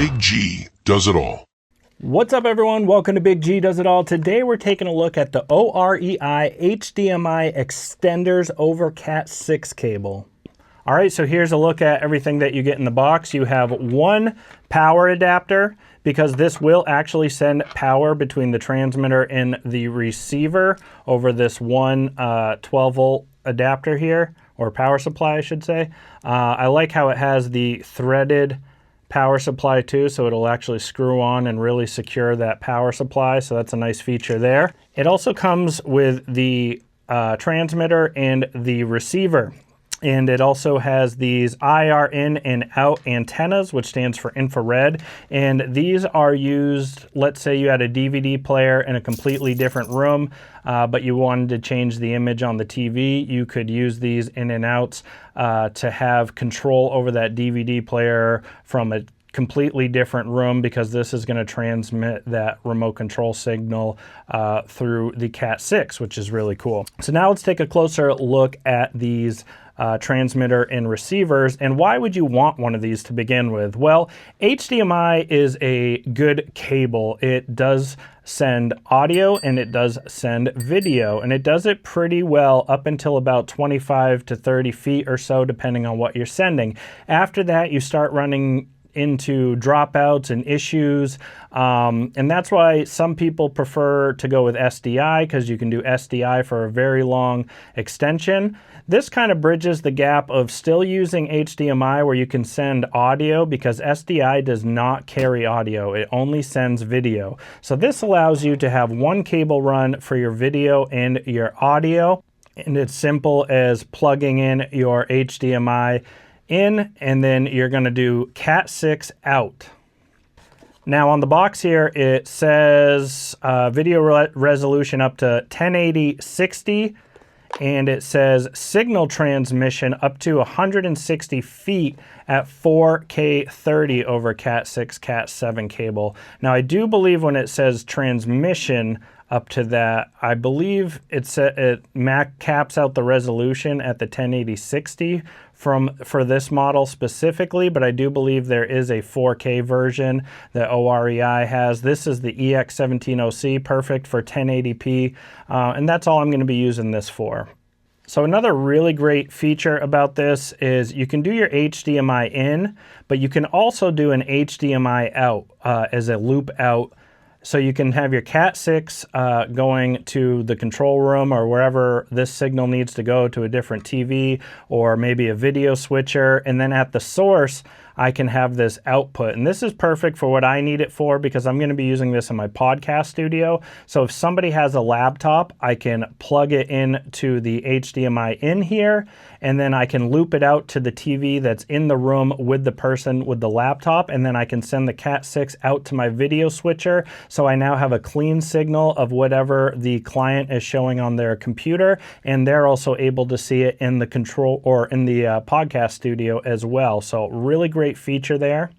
Big G does it all. What's up, everyone? Welcome to Big G Does It All. Today we're taking a look at the Orei HDMI extenders over CAT6 cable. All right, so here's a look at everything that you get in the box. You have one power adapter, because this will actually send power between the transmitter and the receiver over this one 12-volt adapter here, or power supply, I should say. I like how it has the threaded power supply too, so it'll actually screw on and really secure that power supply, so that's a nice feature there. It also comes with the transmitter and the receiver. And it also has these IR in and out antennas, which stands for infrared. And these are used, let's say you had a DVD player in a completely different room, but you wanted to change the image on the TV. You could use these in and outs to have control over that DVD player from a completely different room, because this is going to transmit that remote control signal through the CAT6, which is really cool. So now let's take a closer look at these transmitter and receivers, and why would you want one of these to begin with? Well, HDMI is a good cable. It does send audio and it does send video, and it does it pretty well up until about 25 to 30 feet or so, depending on what you're sending. After that, you start running into dropouts and issues, and that's why some people prefer to go with SDI, because you can do SDI for a very long extension. This kind of bridges the gap of still using HDMI where you can send audio, because SDI does not carry audio, it only sends video. So this allows you to have one cable run for your video and your audio, and it's simple as plugging in your HDMI in, and then you're going to do CAT6 out. Now on the box here it says video resolution up to 1080/60, and it says signal transmission up to 160 feet at 4K 30 over CAT6 CAT7 cable. Now I do believe when it says transmission up to that, I believe it caps out the resolution at the 1080/60 for this model specifically, but I do believe there is a 4K version that Orei has. This is the EX17OC, perfect for 1080p, and that's all I'm going to be using this for. So another really great feature about this is you can do your HDMI in, but you can also do an HDMI out as a loop out. So you can have your CAT6 going to the control room or wherever this signal needs to go, to a different TV or maybe a video switcher. And then at the source, I can have this output. And this is perfect for what I need it for, because I'm going to be using this in my podcast studio. So if somebody has a laptop, I can plug it in to the HDMI in here, and then I can loop it out to the TV that's in the room with the person with the laptop, and then I can send the CAT6 out to my video switcher. So I now have a clean signal of whatever the client is showing on their computer, and they're also able to see it in the control or in the podcast studio as well. So really great feature there.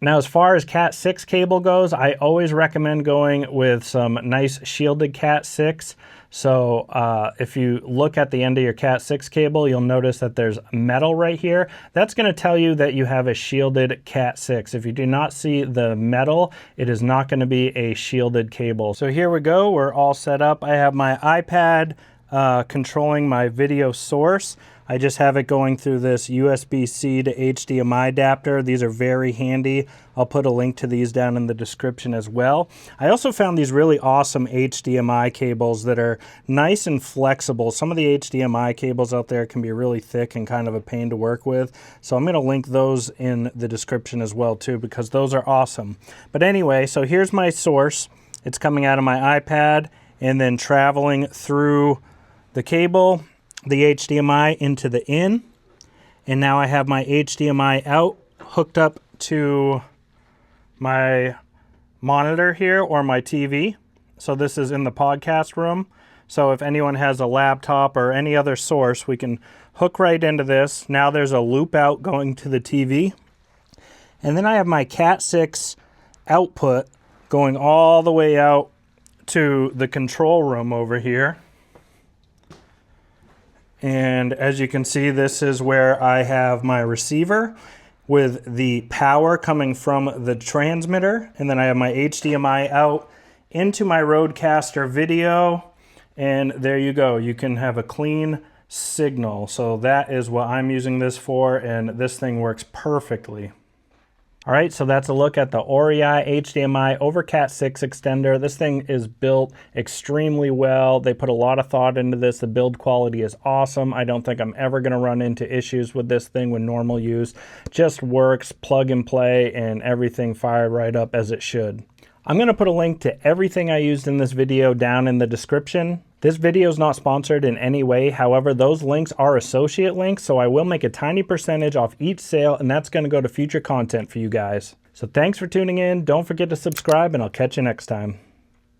Now, as far as CAT6 cable goes, I always recommend going with some nice shielded CAT6. So if you look at the end of your CAT6 cable, you'll notice that there's metal right here. That's going to tell you that you have a shielded CAT6. If you do not see the metal, it is not going to be a shielded cable. So here we go. We're all set up. I have my iPad controlling my video source. I just have it going through this USB-C to HDMI adapter. These are very handy. I'll put a link to these down in the description as well. I also found these really awesome HDMI cables that are nice and flexible. Some of the HDMI cables out there can be really thick and kind of a pain to work with. So I'm going to link those in the description as well too, because those are awesome. But anyway, so here's my source. It's coming out of my iPad and then traveling through the cable, the HDMI into the in, and now I have my HDMI out hooked up to my monitor here or my TV. So this is in the podcast room. So if anyone has a laptop or any other source, we can hook right into this. Now there's a loop out going to the TV. And then I have my CAT6 output going all the way out to the control room over here. And as you can see, this is where I have my receiver. with the power coming from the transmitter, and then I have my HDMI out into my Rodecaster video, and there you go. You can have a clean signal. So that is what I'm using this for, and this thing works perfectly. All right, so that's a look at the Orei HDMI over CAT6 extender. This thing is built extremely well. They put a lot of thought into this. The build quality is awesome. I don't think I'm ever gonna run into issues with this thing with normal use. Just works, plug and play, and everything fired right up as it should. I'm gonna put a link to everything I used in this video down in the description. This video is not sponsored in any way. However, those links are associate links, so I will make a tiny percentage off each sale, and that's gonna go to future content for you guys. So thanks for tuning in. Don't forget to subscribe, and I'll catch you next time.